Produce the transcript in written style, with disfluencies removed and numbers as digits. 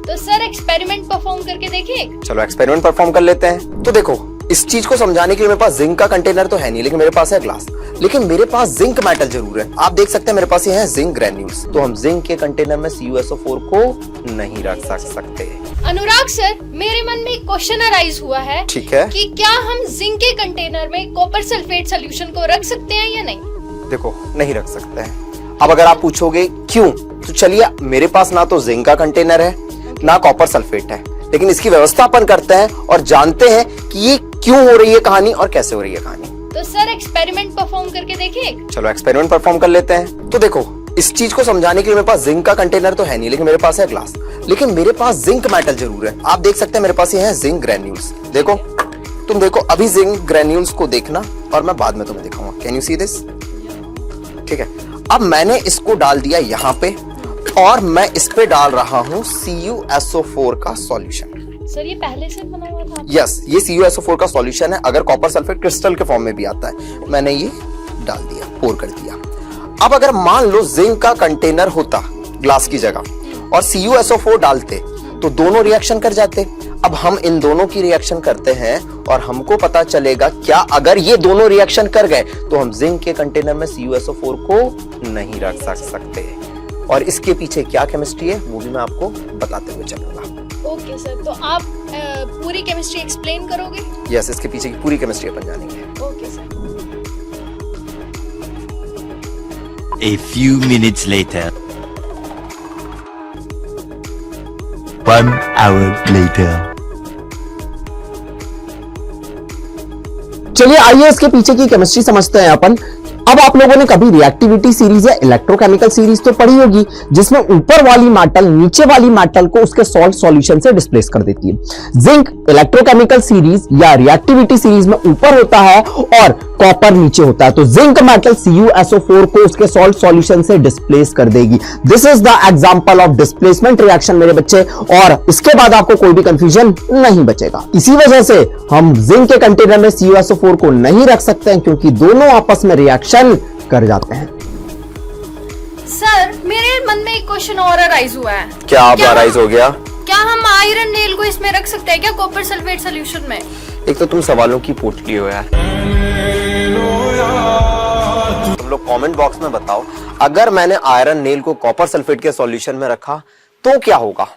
तो sir experiment perform करके देखिए। चलो एक्सपेरिमेंट परफॉर्म कर लेते हैं। तो देखो, इस चीज को समझाने के लिए मेरे पास जिंक का कंटेनर तो है नहीं, लेकिन मेरे पास है ग्लास। लेकिन मेरे पास जिंक मेटल जरूर है। आप देख सकते हैं मेरे पास ये है जिंक ग्रेन्यूल्स। तो हम जिंक के कंटेनर में CuSO4 को नहीं रख सकते। अनुराग सर, मेरे मन में एक क्वेश्चन अराइज हुआ है। ठीक है, कि क्या हम जिंक के कंटेनर में कॉपर सल्फेट सोल्यूशन को रख सकते हैं या नहीं? देखो नहीं रख सकते हैं। अब अगर आप पूछोगे क्यों, तो चलिए, मेरे पास ना तो जिंक का कंटेनर है ना कॉपर सल्फेट है, लेकिन इसकी व्यवस्था अपन करते हैं और जानते हैं कि ये क्यों हो रही है कहानी और कैसे हो रही है कहानी। तो सर एक्सपेरिमेंट परफॉर्म करके देखिए। चलो एक्सपेरिमेंट परफॉर्म कर लेते हैं। तो देखो, इस चीज को समझाने के लिए मेरे पास जिंक का कंटेनर तो है नहीं, लेकिन मेरे पास है ग्लास। लेकिन मेरे पास जिंक मेटल जरूर है। आप देख सकते हैं मेरे पास ये है जिंक ग्रेन्यूल्स। देखो, तुम देखो, अभी जिंक ग्रेन्यूल्स को देखना और मैं बाद में तुम्हें दिखाऊंगा। Can you see this? ठीक है, अब मैंने इसको डाल दिया यहाँ पे और मैं इस पे डाल रहा हूँ CuSO4 का सॉल्यूशन। सर ये पहले से बना हुआ था? यस, ये CuSO4 का सॉल्यूशन है। अगर कॉपर सल्फेट क्रिस्टल के फॉर्म में भी आता है। मैंने ये डाल दिया, पोर कर दिया। अब अगर मान लो जिंक का कंटेनर होता ग्लास की जगह और CuSO4 डालते, तो दोनों रिएक्शन कर जाते। अब हम इन दोनों की रिएक्शन करते हैं और हमको पता चलेगा क्या अगर ये दोनों रिएक्शन कर गए तो हम जिंक के कंटेनर में CuSO4 को नहीं रख सकते। और इसके पीछे क्या केमिस्ट्री है वो भी मैं आपको बताते हुए चलूंगा। ओके सर, तो आप पूरी केमिस्ट्री एक्सप्लेन करोगे? यस, इसके पीछे की पूरी केमिस्ट्री अपन जानेंगे। Okay sir. A few minutes later. 1 hour later. चलिए आइए इसके पीछे की केमिस्ट्री समझते हैं अपन। अब आप लोगों ने कभी रिएक्टिविटी सीरीज या इलेक्ट्रोकेमिकल सीरीज तो पढ़ी होगी, जिसमें ऊपर वाली मेटल नीचे वाली मेटल को उसके सॉल्ट सॉल्यूशन से डिस्प्लेस कर देती है। जिंक इलेक्ट्रोकेमिकल सीरीज या रिएक्टिविटी सीरीज में ऊपर होता है और कॉपर नीचे होता है। तो जिंक मेटल CuSO4 को उसके सॉल्ट सॉल्यूशन से डिस्प्लेस कर देगी। This is the example of displacement reaction मेरे बच्चे, और इसके बाद आपको कोई भी कंफ्यूजन नहीं बचेगा। इसी वजह से हम जिंक के कंटेनर में CuSO4 को नहीं रख सकते हैं, क्योंकि दोनों आपस में रिएक्शन कर जाते हैं। सर मेरे मन में एक क्वेश्चन और अराइज हुआ है। क्या अब अराइज हो गया? क्या हम आयरन नेल को इसमें रख सकते हैं क्या, कॉपर सल्फेट सोल्यूशन में? एक तो तुम सवालों की पोटली हो यार। तुम लोग कमेंट बॉक्स में बताओ, अगर मैंने आयरन नेल को कॉपर सल्फेट के सॉल्यूशन में रखा तो क्या होगा?